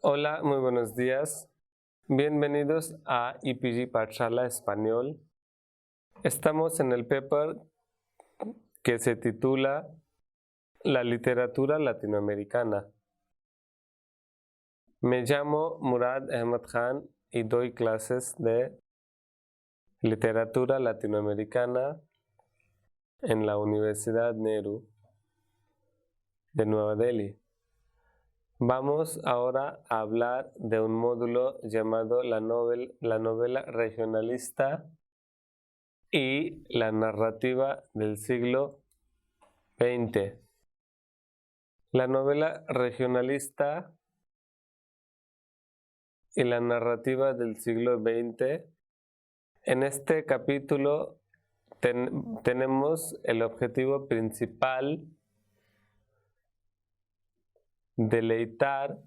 Hola, muy buenos días. Bienvenidos a EPG Pathshala Español. Estamos en el paper que se titula La literatura latinoamericana. Me llamo Murad Ahmad Khan y doy clases de literatura latinoamericana en la Universidad Nehru de Nueva Delhi. Vamos ahora a hablar de un módulo llamado la novela regionalista y la narrativa del siglo XX. La novela regionalista y la narrativa del siglo XX. En este capítulo tenemos el objetivo principal: deleitar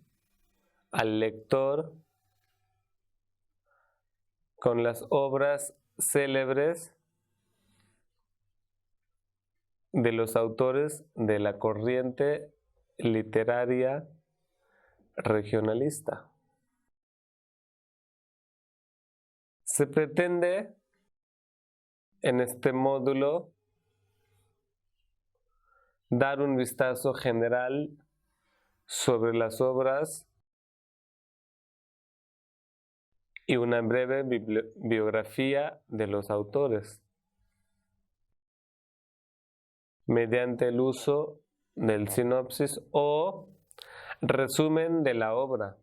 al lector con las obras célebres de los autores de la corriente literaria regionalista. Se pretende en este módulo dar un vistazo general sobre las obras y una breve biografía de los autores, mediante el uso del sinopsis o resumen de la obra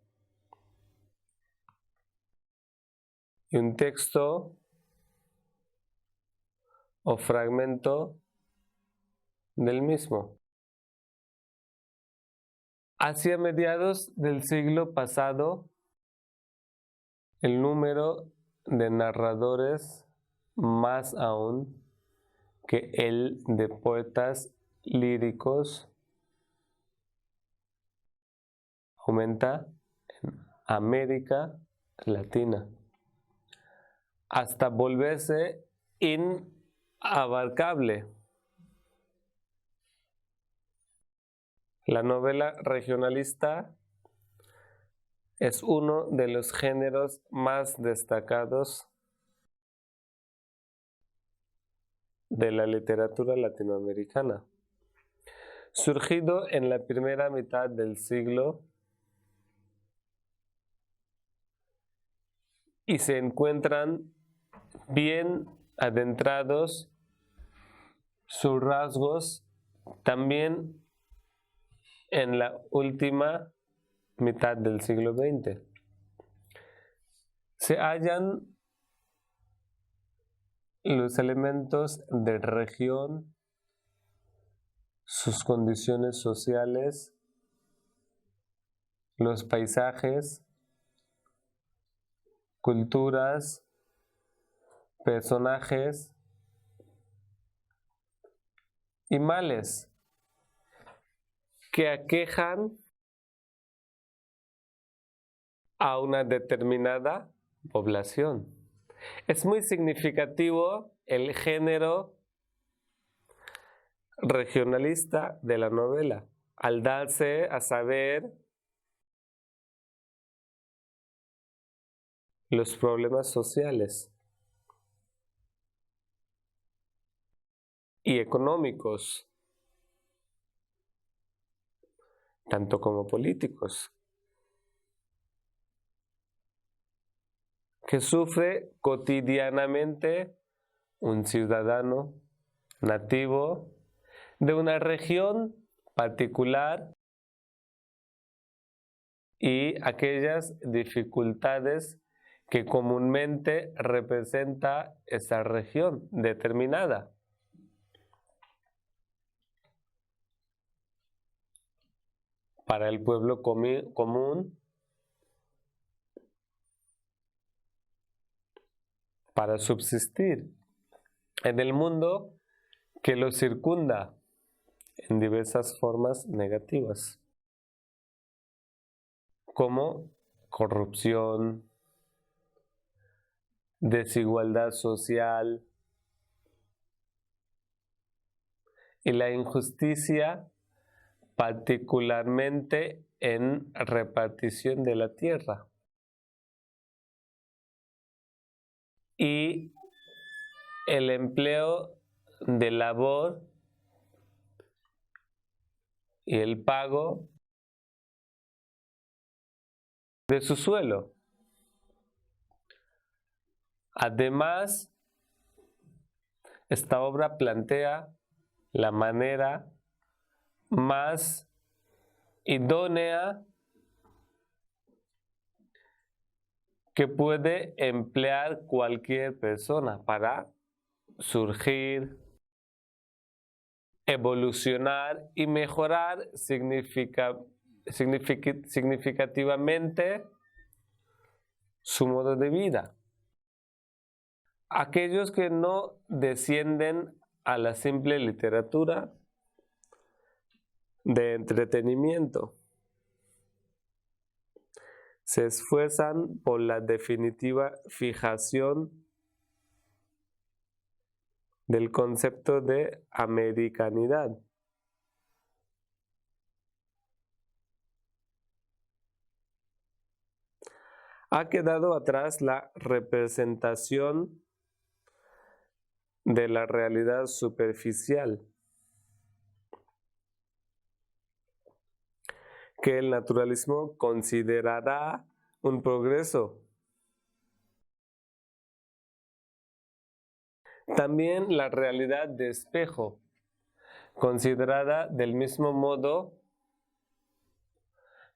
y un texto o fragmento del mismo. Hacia mediados del siglo pasado, el número de narradores, más aún que el de poetas líricos, aumenta en América Latina hasta volverse inabarcable. La novela regionalista es uno de los géneros más destacados de la literatura latinoamericana, surgido en la primera mitad del siglo y se encuentran bien adentrados sus rasgos también en la última mitad del siglo XX. Se hallan los elementos de región, sus condiciones sociales, los paisajes, culturas, personajes y males que aquejan a una determinada población. Es muy significativo el género regionalista de la novela, al darse a saber los problemas sociales y económicos, tanto como políticos, que sufre cotidianamente un ciudadano nativo de una región particular y aquellas dificultades que comúnmente representa esa región determinada. Para el pueblo común, para subsistir en el mundo que lo circunda en diversas formas negativas, como corrupción, desigualdad social y la injusticia, particularmente en repartición de la tierra. Y el empleo de labor y el pago de su suelo. Además, esta obra plantea la manera más idónea que puede emplear cualquier persona para surgir, evolucionar y mejorar significativamente su modo de vida. Aquellos que no descienden a la simple literatura de entretenimiento se esfuerzan por la definitiva fijación del concepto de americanidad. Ha quedado atrás la representación de la realidad superficial que el naturalismo considerará un progreso. También la realidad de espejo, considerada del mismo modo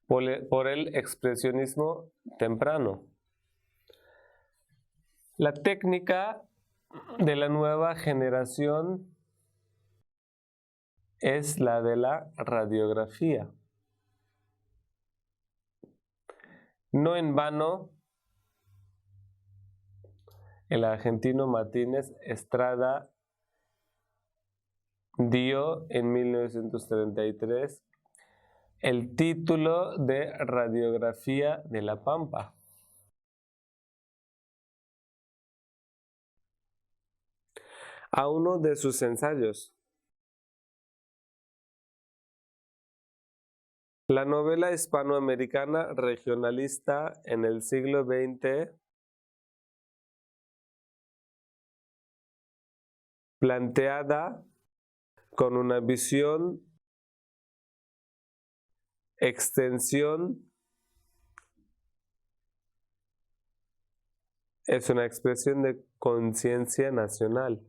por el expresionismo temprano. La técnica de la nueva generación es la de la radiografía. No en vano, el argentino Martínez Estrada dio en 1933 el título de Radiografía de la Pampa. A uno de sus ensayos. La novela hispanoamericana regionalista en el siglo XX planteada con una visión, extensión, es una expresión de conciencia nacional,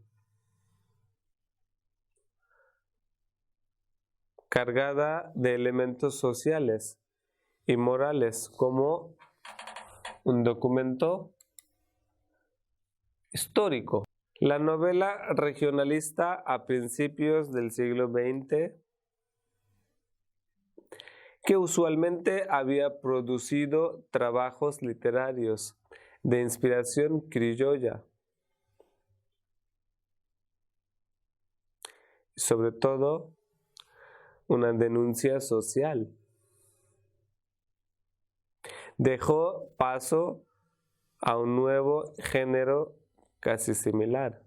cargada de elementos sociales y morales como un documento histórico. La novela regionalista a principios del siglo XX, que usualmente había producido trabajos literarios de inspiración criolla, sobre todo una denuncia social, dejó paso a un nuevo género casi similar,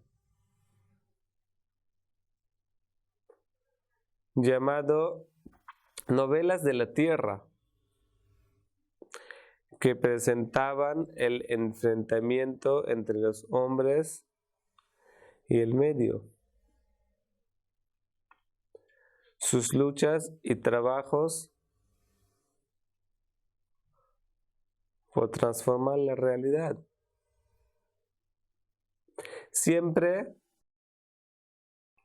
llamado novelas de la tierra, que presentaban el enfrentamiento entre los hombres y el medio, sus luchas y trabajos por transformar la realidad. Siempre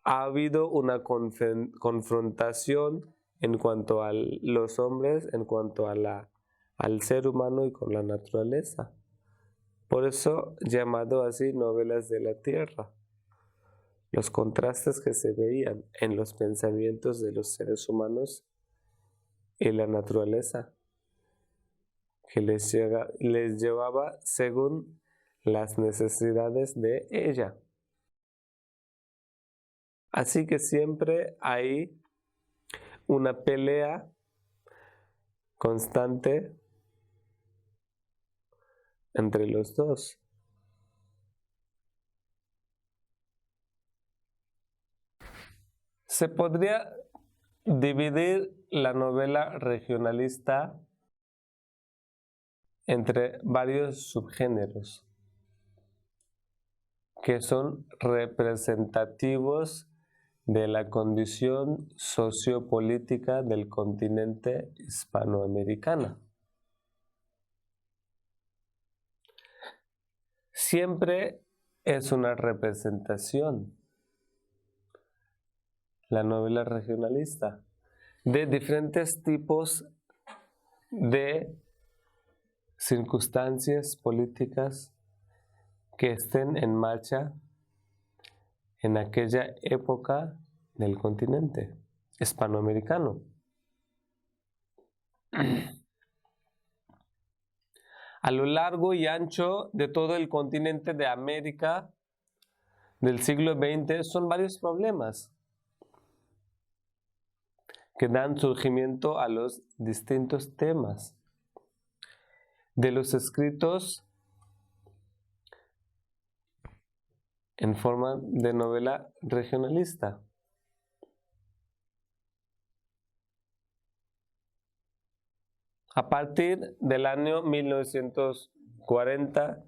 ha habido una confrontación en cuanto a los hombres, en cuanto a al ser humano y con la naturaleza. Por eso llamado así novelas de la tierra. Los contrastes que se veían en los pensamientos de los seres humanos y la naturaleza, que les llevaba según las necesidades de ella. Así que siempre hay una pelea constante entre los dos. Se podría dividir la novela regionalista entre varios subgéneros que son representativos de la condición sociopolítica del continente hispanoamericano. Siempre es una representación, la novela regionalista, de diferentes tipos de circunstancias políticas que estén en marcha en aquella época del continente hispanoamericano. A lo largo y ancho de todo el continente de América del siglo XX son varios problemas que dan surgimiento a los distintos temas de los escritos en forma de novela regionalista. A partir del año 1940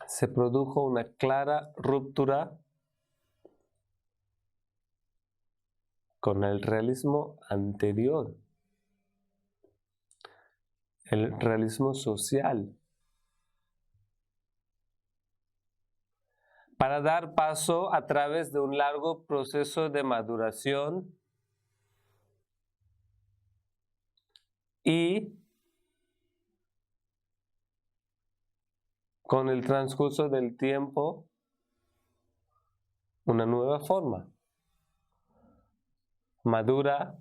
se produjo una clara ruptura con el realismo anterior, el realismo social, para dar paso a través de un largo proceso de maduración y con el transcurso del tiempo una nueva forma madura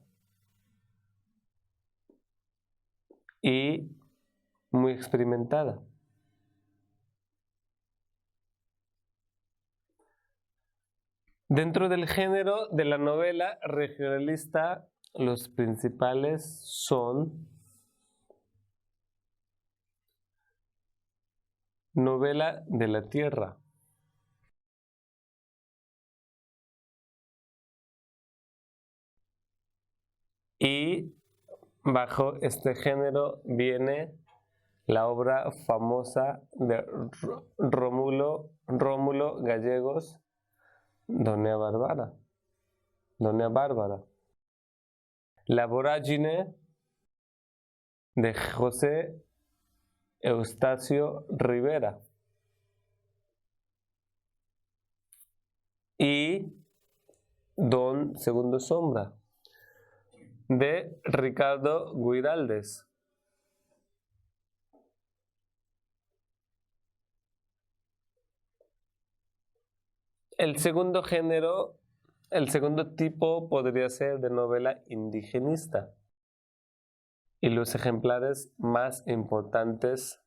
y muy experimentada. Dentro del género de la novela regionalista, los principales son novela de la tierra, y bajo este género viene la obra famosa de Rómulo Gallegos, Doña Bárbara. La vorágine de José Eustacio Rivera y Don Segundo Sombra de Ricardo Guiraldes. El segundo género, el segundo tipo podría ser de novela indigenista. Y los ejemplares más importantes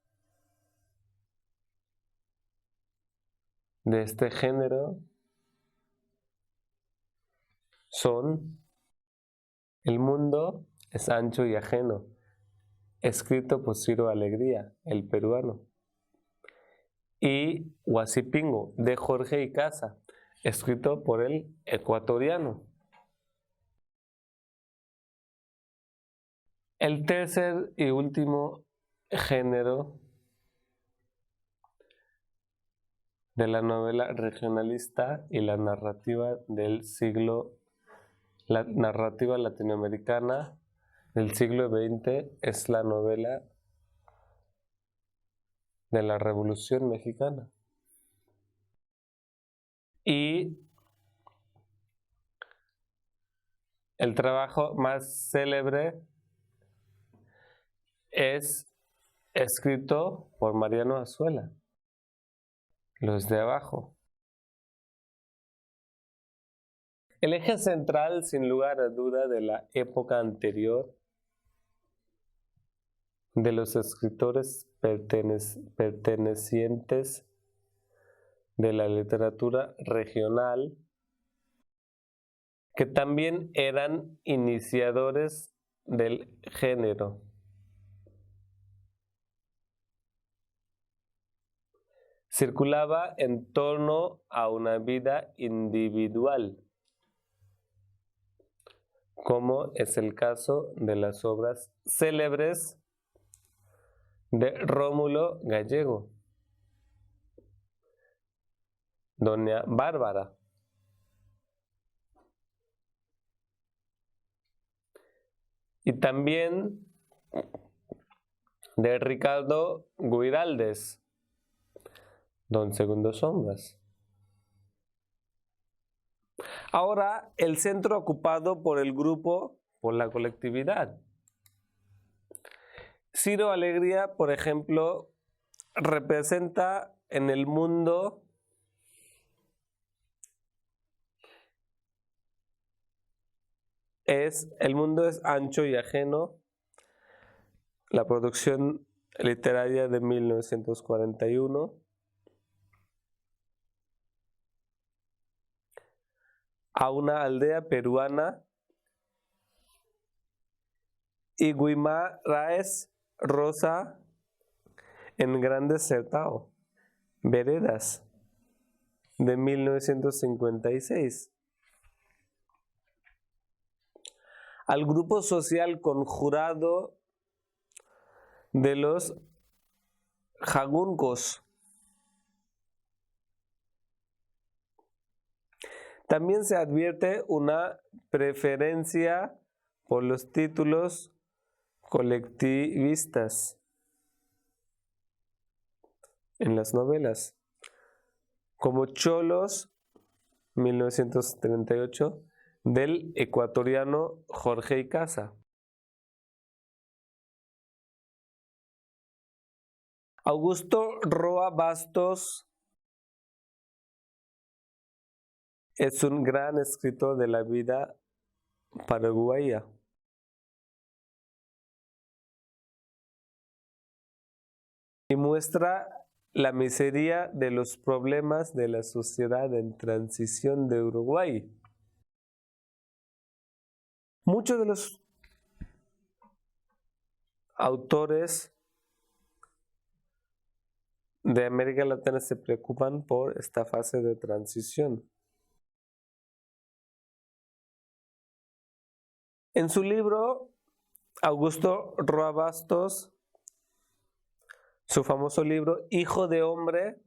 de este género son El mundo es ancho y ajeno, escrito por Ciro Alegría, el peruano, y Huasipingo, de Jorge Icaza, escrito por el ecuatoriano. El tercer y último género de la novela regionalista y la narrativa del siglo, la narrativa latinoamericana del siglo XX es la novela de la Revolución Mexicana. Y el trabajo más célebre es escrito por Mariano Azuela, Los de Abajo. El eje central, sin lugar a duda, de la época anterior, de los escritores pertenecientes de la literatura regional, que también eran iniciadores del género. Circulaba en torno a una vida individual, como es el caso de las obras célebres de Rómulo Gallego, Doña Bárbara, y también de Ricardo Guiraldes, Don Segundo Sombras. Ahora, el centro ocupado por el grupo, por la colectividad. Ciro Alegría, por ejemplo, representa en el mundo el mundo es ancho y ajeno, la producción literaria de 1941. A una aldea peruana y Guimaraes Rosa en Grandes Sertao, Veredas, de 1956. Al grupo social conjurado de los jaguncos. También se advierte una preferencia por los títulos colectivistas en las novelas, como Cholos, 1938, del ecuatoriano Jorge Icaza. Augusto Roa Bastos es un gran escritor de la vida paraguaya. Y muestra la miseria de los problemas de la sociedad en transición de Uruguay. Muchos de los autores de América Latina se preocupan por esta fase de transición. En su libro, Augusto Roa Bastos, su famoso libro Hijo de Hombre,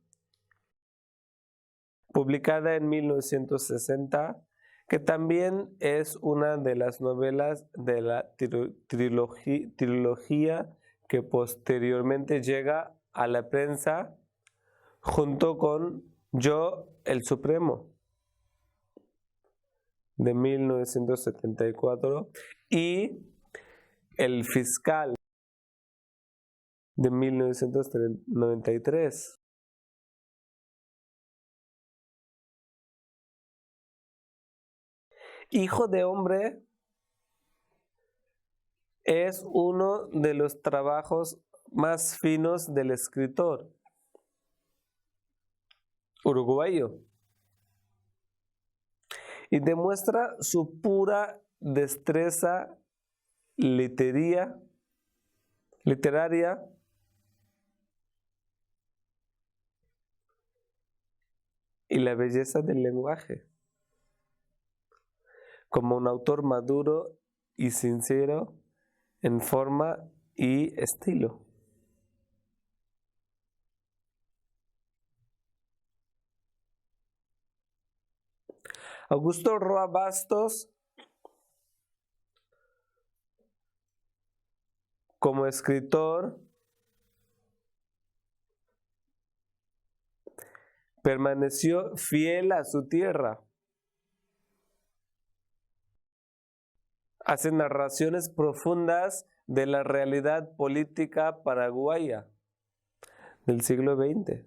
publicada en 1960, que también es una de las novelas de la trilogía que posteriormente llega a la prensa junto con Yo, el Supremo, de 1974, y El Fiscal, de 1993. Hijo de Hombre es uno de los trabajos más finos del escritor uruguayo y demuestra su pura destreza literaria y la belleza del lenguaje, como un autor maduro y sincero en forma y estilo. Augusto Roa Bastos, como escritor, permaneció fiel a su tierra. Hace narraciones profundas de la realidad política paraguaya del siglo XX,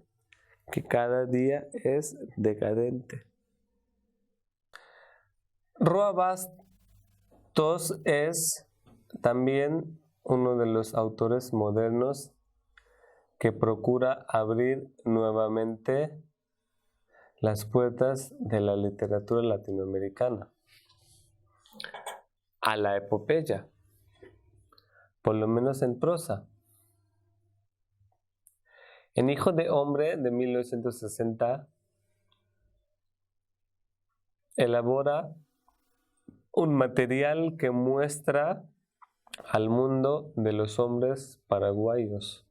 que cada día es decadente. Roa Bastos es también uno de los autores modernos que procura abrir nuevamente las puertas de la literatura latinoamericana a la epopeya, por lo menos en prosa. En Hijo de Hombre, de 1960, elabora un material que muestra al mundo de los hombres paraguayos,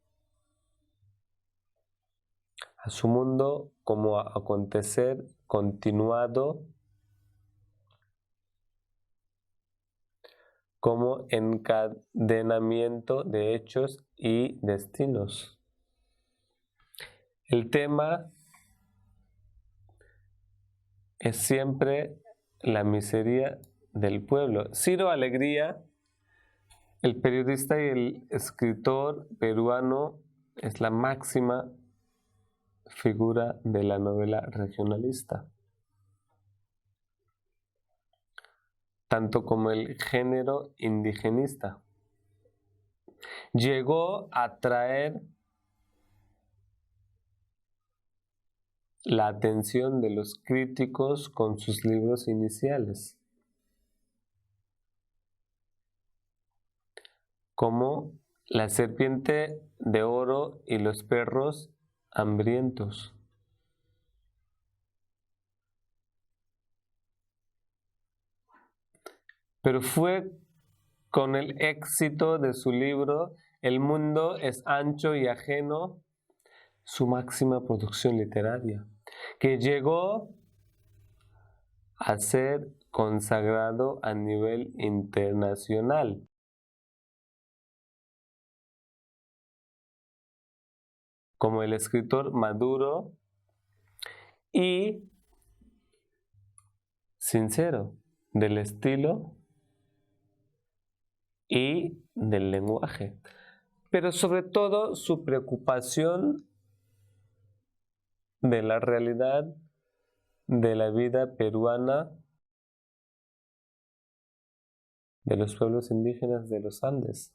a su mundo como acontecer continuado, como encadenamiento de hechos y destinos. El tema es siempre la miseria del pueblo. Ciro Alegría, el periodista y el escritor peruano, es la máxima figura de la novela regionalista, tanto como el género indigenista. Llegó a traer la atención de los críticos con sus libros iniciales, como La serpiente de oro y los perros hambrientos. Pero fue con el éxito de su libro El mundo es ancho y ajeno, su máxima producción literaria, que llegó a ser consagrado a nivel internacional. Como el escritor maduro y sincero del estilo y del lenguaje, pero sobre todo su preocupación de la realidad de la vida peruana, de los pueblos indígenas de los Andes.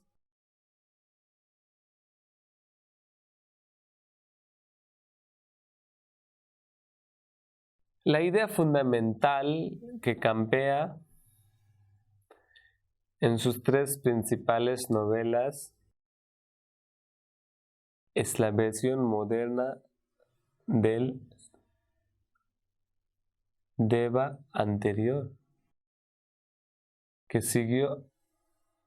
La idea fundamental que campea en sus tres principales novelas es la versión moderna del Deva anterior, que siguió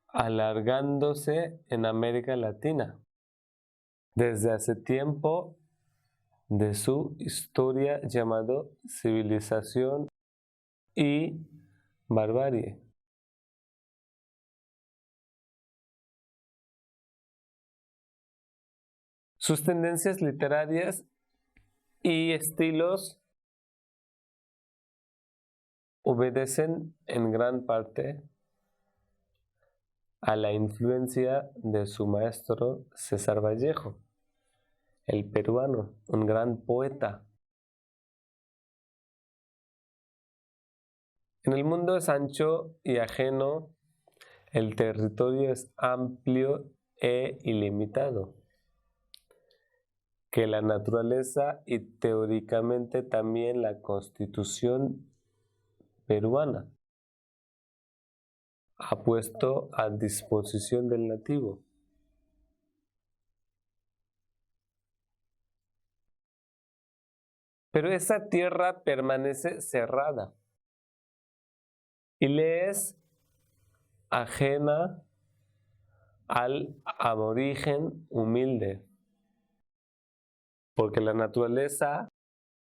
alargándose en América Latina desde hace tiempo de su historia llamado civilización y barbarie. Sus tendencias literarias y estilos obedecen en gran parte a la influencia de su maestro César Vallejo, el peruano, un gran poeta. En el mundo es ancho y ajeno, el territorio es amplio e ilimitado, que la naturaleza y teóricamente también la Constitución peruana ha puesto a disposición del nativo. Pero esa tierra permanece cerrada y le es ajena al aborigen humilde, porque la naturaleza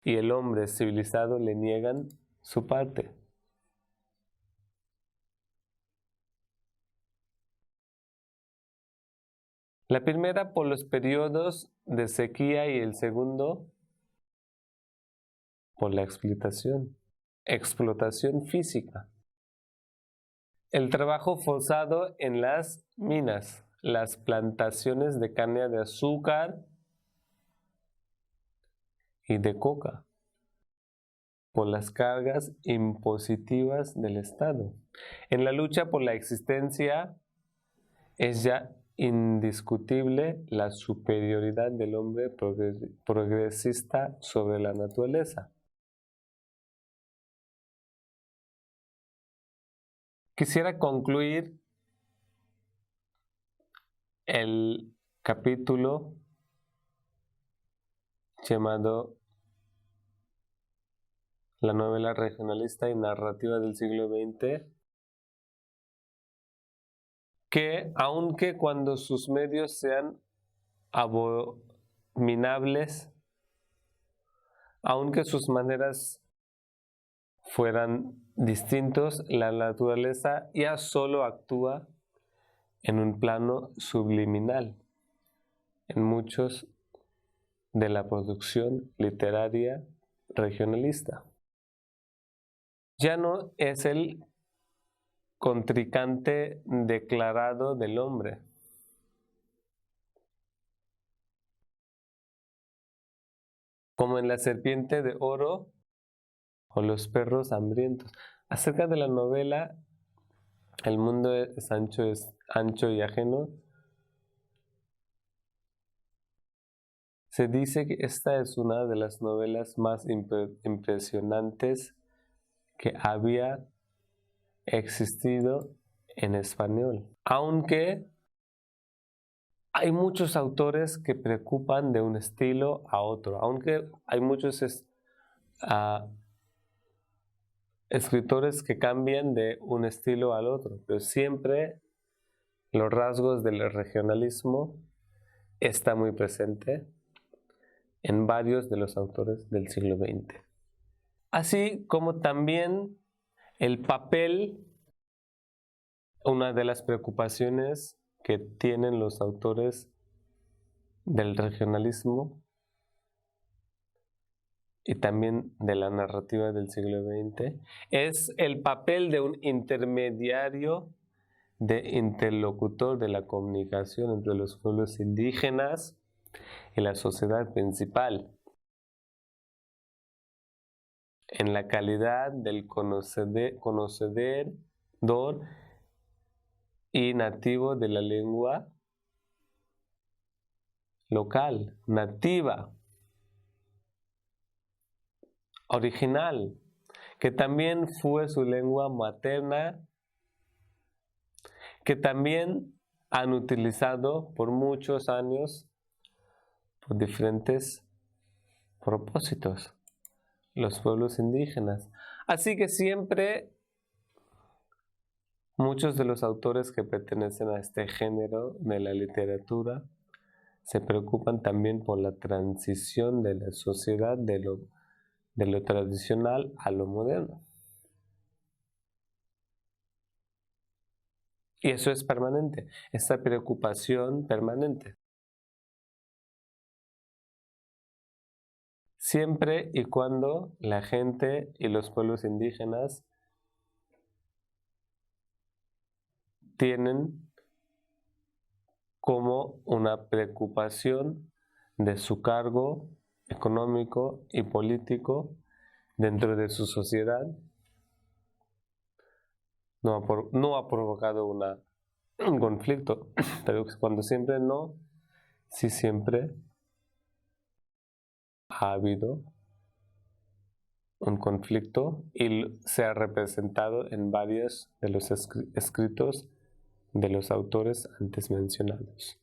y el hombre civilizado le niegan su parte. La primera por los periodos de sequía y el segundo por la explotación física. El trabajo forzado en las minas, las plantaciones de caña de azúcar y de coca, por las cargas impositivas del Estado. En la lucha por la existencia es ya indiscutible la superioridad del hombre progresista sobre la naturaleza. Quisiera concluir el capítulo llamado La novela regionalista y narrativa del siglo XX que aunque cuando sus medios sean abominables, aunque sus maneras fueran distintos, la naturaleza ya solo actúa en un plano subliminal en muchos de la producción literaria regionalista. Ya no es el contrincante declarado del hombre. Como en La serpiente de oro o Los perros hambrientos. Acerca de la novela El mundo es ancho y ajeno, se dice que esta es una de las novelas más impresionantes que había existido en español. Aunque hay muchos autores que preocupan de un estilo a otro, aunque hay muchos escritores que cambian de un estilo al otro, pero siempre los rasgos del regionalismo están muy presentes en varios de los autores del siglo XX. Así como también el papel, una de las preocupaciones que tienen los autores del regionalismo y también de la narrativa del siglo XX, es el papel de un intermediario, de interlocutor de la comunicación entre los pueblos indígenas y la sociedad principal, en la calidad del conocedor y nativo de la lengua local, nativa, original, que también fue su lengua materna, que también han utilizado por muchos años por diferentes propósitos los pueblos indígenas. Así que siempre muchos de los autores que pertenecen a este género de la literatura se preocupan también por la transición de la sociedad de lo tradicional a lo moderno. Y eso es permanente, esta preocupación permanente. Siempre y cuando la gente y los pueblos indígenas tienen como una preocupación de su cargo económico y político dentro de su sociedad, no ha provocado un conflicto, pero cuando siempre no, sí siempre ha habido un conflicto y se ha representado en varios de los escritos de los autores antes mencionados.